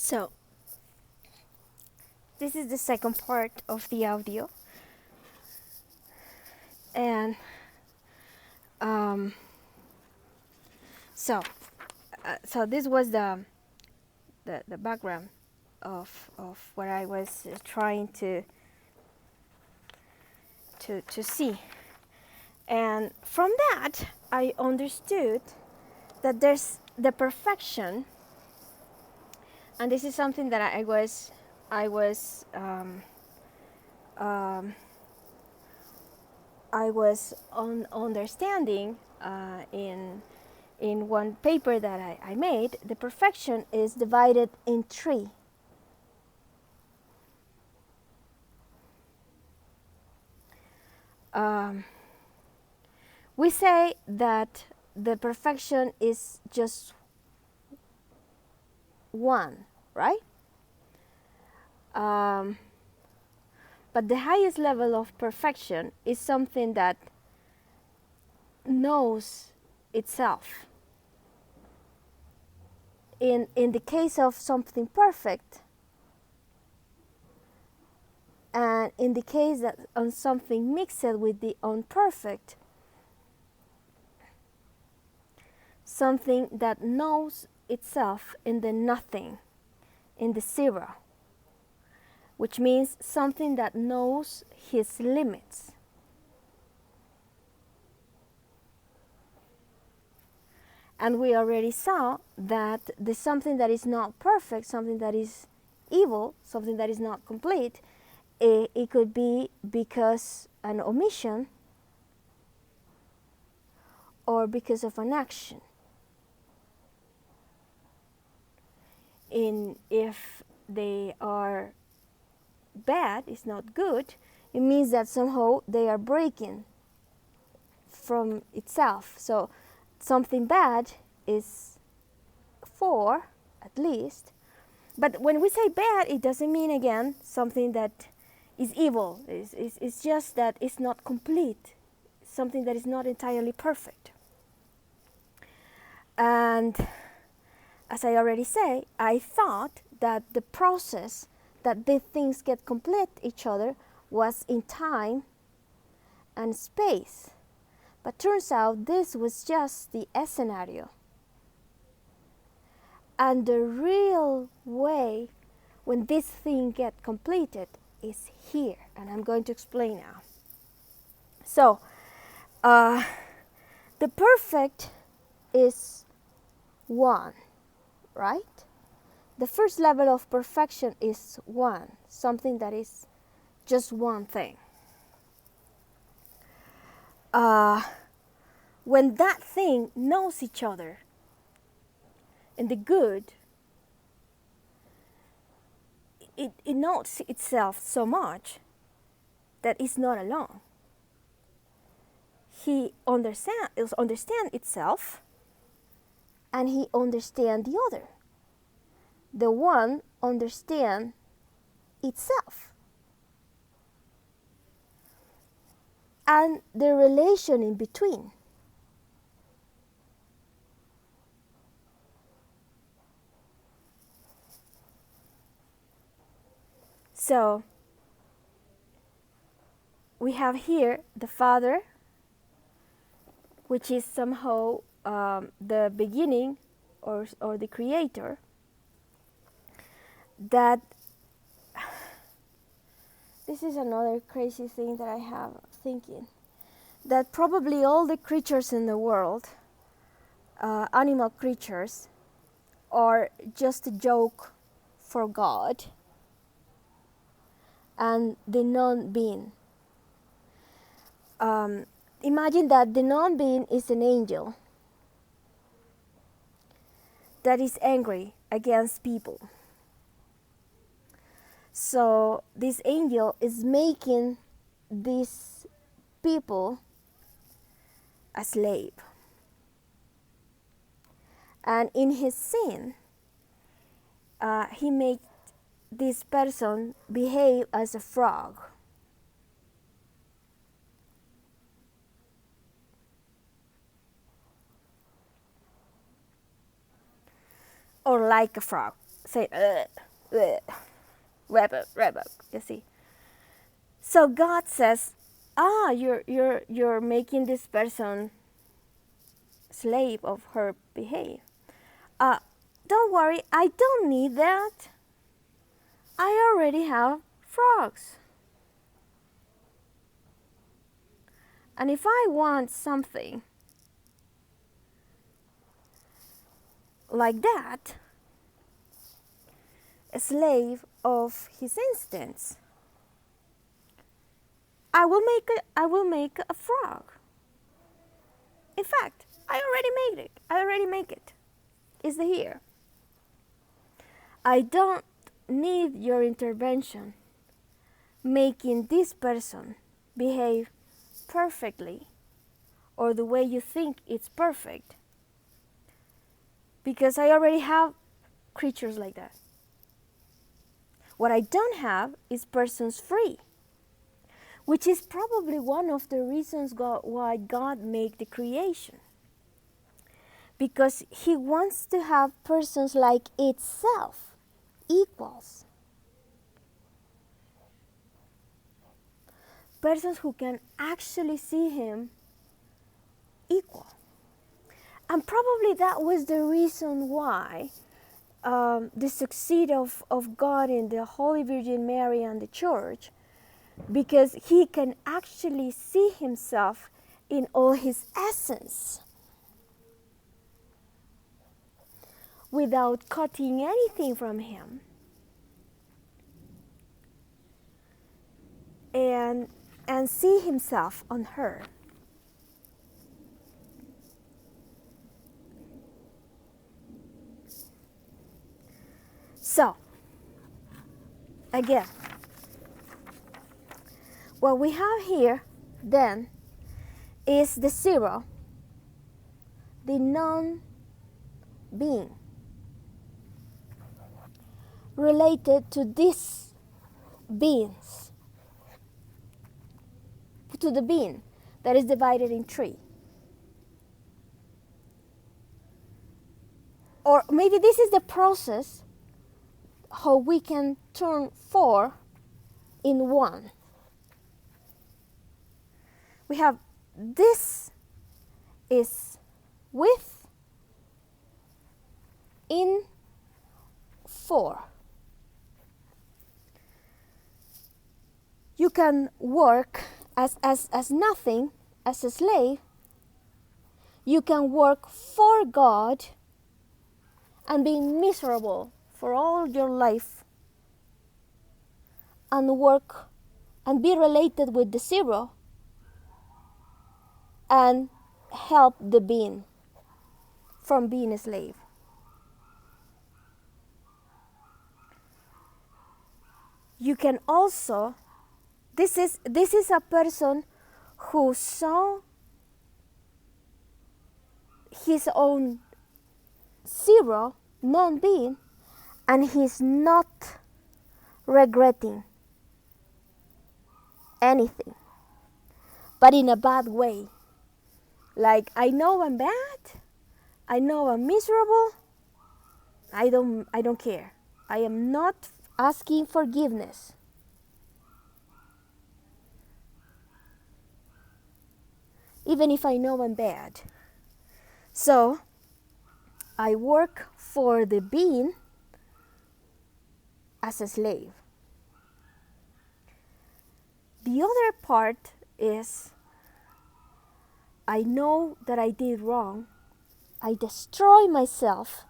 So, this is the second part of the audio, and um, so this was the background of what I was trying to see, and from that I understood that there's the perfection, and this is something that I was understanding in one paper that I made. The perfection is divided in three. We say that the perfection is just one, right? But the highest level of perfection is something that knows itself. In the case of something perfect, and in the case that on something mixed with the imperfect, something that knows itself in the nothing, in the zero, which means something that knows his limits. And we already saw that the something that is not perfect, something that is evil, something that is not complete, it could be because an omission or because of an action. If they are bad, it's not good, it means that somehow they are breaking from itself. So something bad is 4 at least. But when we say bad, it doesn't mean again something that is evil. It's just that it's not complete, something that is not entirely perfect. And as I already say, I thought that the process that these things get complete each other was in time and space. But turns out this was just the scenario. And the real way when this thing gets completed is here. And I'm going to explain now. So, the perfect is 1, right? The first level of perfection is 1, something that is just one thing. When that thing knows each other in the good, it knows itself so much that it's not alone. He understands itself, and he understands the other. The one understands itself. And the relation in between. So, we have here the Father, which is somehow the beginning or the creator, that this is another crazy thing that I have thinking, that probably all the creatures in the world, animal creatures, are just a joke for God and the non-being. Imagine that the non-being is an angel that is angry against people. So this angel is making these people a slave. And in his sin, he made this person behave as a frog. Or like a frog. say, rebel, you see. So God says, you're making this person slave of her behavior. Uh, don't worry, I don't need that. I already have frogs. And if I want something like that, a slave of his instincts, I will make a frog. In fact, I already made it. I already make it. It's here. I don't need your intervention making this person behave perfectly or the way you think it's perfect, because I already have creatures like that. What I don't have is persons free, which is probably one of the reasons why God made the creation. Because he wants to have persons like itself, equals. Persons who can actually see him equal. And probably that was the reason why the succeed of God in the Holy Virgin Mary and the Church, because he can actually see himself in all his essence without cutting anything from him. And see himself on her. So, again, what we have here then is the zero, the non-being, related to these beings, to the being that is divided in three. Or maybe this is the process how we can turn 4 in 1. We have this is with in 4. You can work as nothing, as a slave. You can work for God and be miserable for all your life, and work and be related with the zero and help the being from being a slave. You can also, this is a person who saw his own zero, non-being, and he's not regretting anything, but in a bad way. Like, I know I'm bad, I know I'm miserable, I don't care. I am not asking forgiveness. Even if I know I'm bad. So, I work for the being as a slave. The other part is, I know that I did wrong. I destroy myself.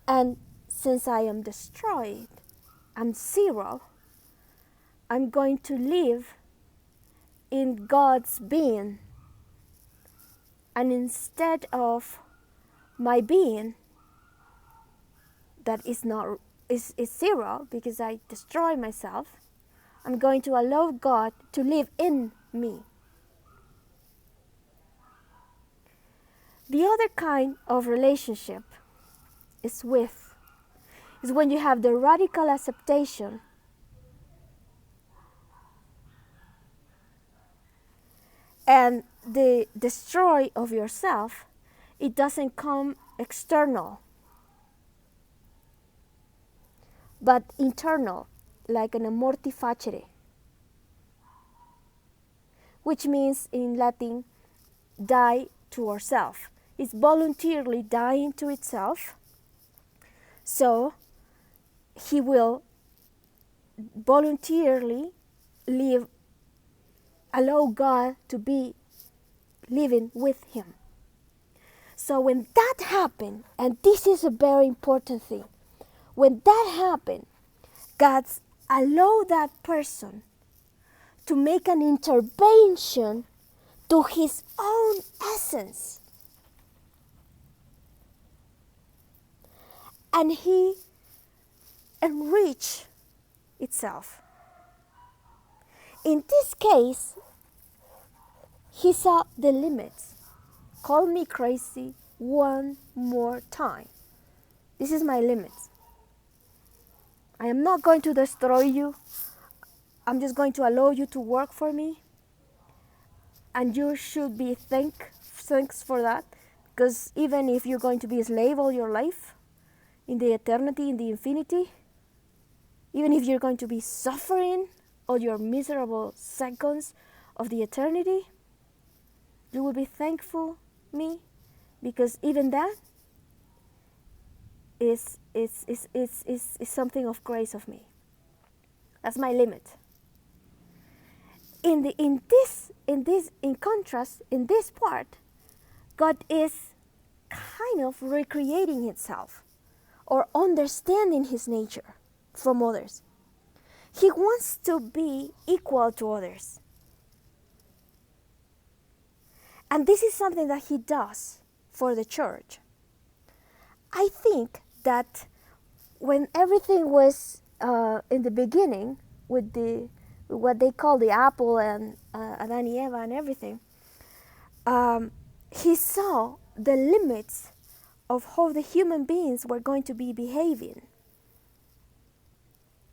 And since I am destroyed, I'm zero, I'm going to live in God's being. And instead of my being, that is zero because I destroy myself, I'm going to allow God to live in me. The other kind of relationship is when you have the radical acceptation and the destroy of yourself It doesn't come external, but internal, like an amorti facere, which means in Latin, die to ourself. It's voluntarily dying to itself. So he will voluntarily live, allow God to be living with him. So when that happened, and this is a very important thing, when that happened, God allowed that person to make an intervention to his own essence. And he enriched itself. In this case, he saw the limits. Call me crazy one more time. This is my limits. I am not going to destroy you. I'm just going to allow you to work for me. And you should be thanks for that. Because even if you're going to be a slave all your life, in the eternity, in the infinity, even if you're going to be suffering all your miserable seconds of the eternity, you will be thankful me, because even that is something of grace of me. That's my limit. In contrast, in this part, God is kind of recreating himself or understanding his nature from others. He wants to be equal to others. And this is something that he does for the church. I think that when everything was in the beginning with what they call the apple and Adam and Eva and everything, he saw the limits of how the human beings were going to be behaving.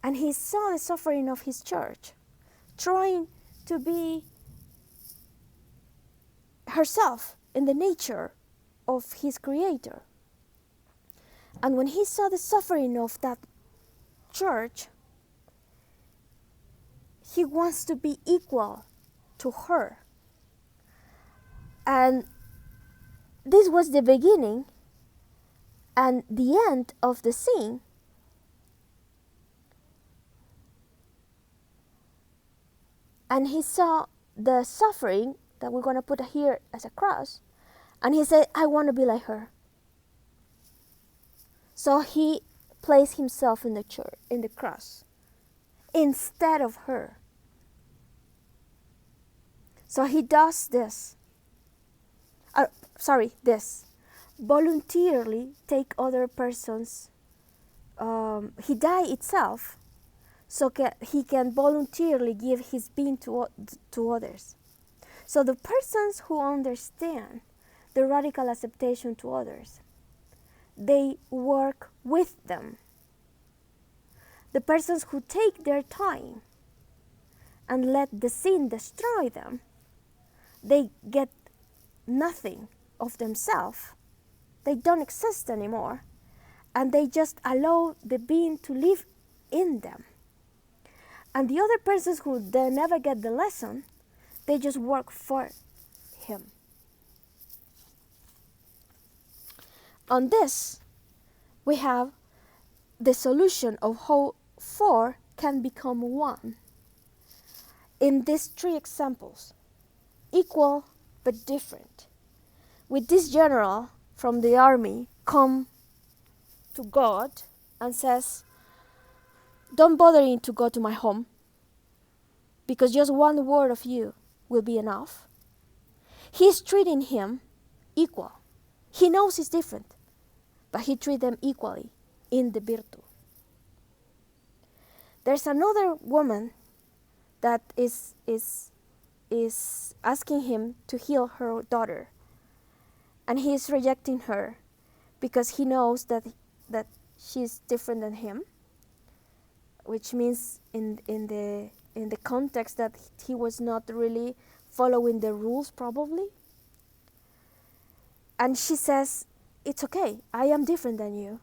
And he saw the suffering of his church, trying to be herself in the nature of his creator. And when he saw the suffering of that church, he wants to be equal to her. And this was the beginning and the end of the scene. And he saw the suffering that we're going to put here as a cross. And he said, I want to be like her. So he placed himself in the church, in the cross, instead of her. So he does this. This. Voluntarily take other persons. He died itself, so he can voluntarily give his being to others. So the persons who understand the radical acceptation to others, they work with them. The persons who take their time and let the sin destroy them, they get nothing of themselves. They don't exist anymore. And they just allow the being to live in them. And the other persons who they never get the lesson, they just work for him. On this, we have the solution of how four can become one. In these three examples, equal but different. With this general from the army come to God and says, don't bother to go to my home, because just one word of you will be enough. He's treating him equal. He knows he's different, but he treats them equally in the virtue. There's another woman that is asking him to heal her daughter, and he is rejecting her because he knows that she's different than him, which means in the context that he was not really following the rules, probably. And she says, it's okay, I am different than you.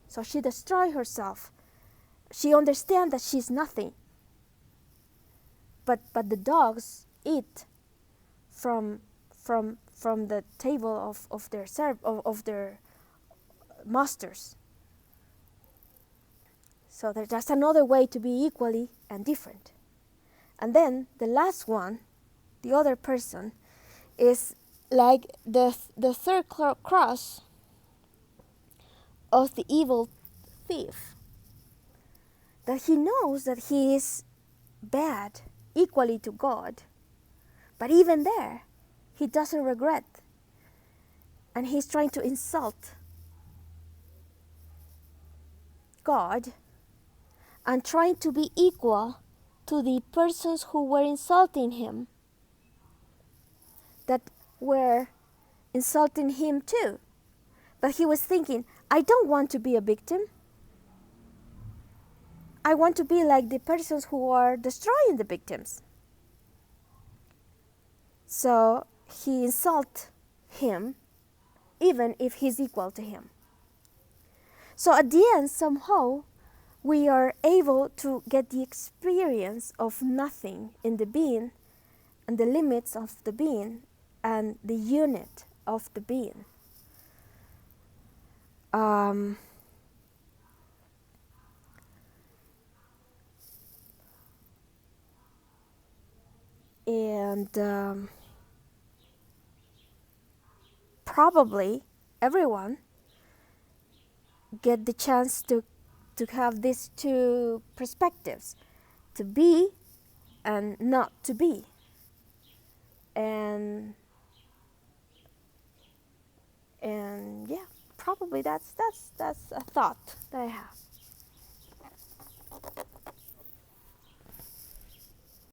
So she destroys herself. She understands that she's nothing. But the dogs eat from the table of their masters. So there's just another way to be equally and different. And then the last one, the other person, is like the third cross of the evil thief. That he knows that he is bad equally to God, but even there, he doesn't regret. And he's trying to insult God and trying to be equal to the persons who were insulting him, that were insulting him too. But he was thinking, I don't want to be a victim. I want to be like the persons who are destroying the victims. So he insults him, even if he's equal to him. So at the end, somehow, we are able to get the experience of nothing in the being, and the limits of the being, and the unit of the being. And probably everyone get the chance to have these two perspectives, to be and not to be. And yeah, probably that's a thought that I have.